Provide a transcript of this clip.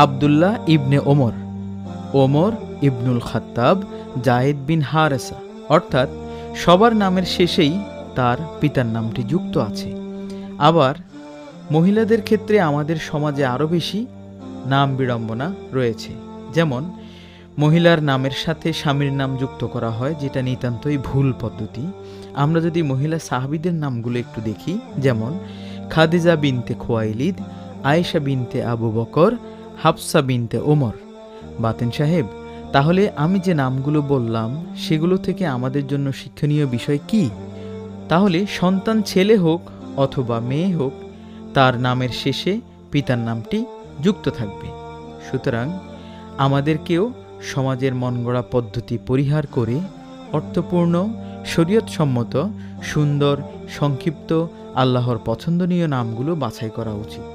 আব্দুল্লাহ ইবনে ওমর, ওমর ইবনুল খাত্তাব, জায়েদ বিন হারেসা, অর্থাৎ সবার নামের শেষেই তার পিতার নামটি যুক্ত আছে। আবার মহিলাদের ক্ষেত্রে আমাদের সমাজে আরও বেশি নাম বিড়ম্বনা রয়েছে। যেমন মহিলার নামের সাথে স্বামীর নাম যুক্ত করা হয়, যেটা নিতান্তই ভুল পদ্ধতি। আমরা যদি মহিলা সাহাবীদের নামগুলো একটু দেখি, যেমন খাদিজা বিনতে খুয়াইলিদ, আয়েশা বিনতে আবু বকর, হাফসা বিনতে ওমর। বাতেন সাহেব, তাহলে আমি যে নামগুলো বললাম সেগুলো থেকে আমাদের জন্য শিক্ষণীয় বিষয় কি? তাহলে সন্তান ছেলে হোক অথবা মেয়ে হোক, তার নামের শেষে পিতার নামটি যুক্ত থাকবে। সুতরাং আমাদেরকেও সমাজের মনগড়া পদ্ধতি পরিহার করে অর্থপূর্ণ, শরীয়তসম্মত, সুন্দর, সংক্ষিপ্ত, আল্লাহর পছন্দনীয় নামগুলো বাছাই করা উচিত।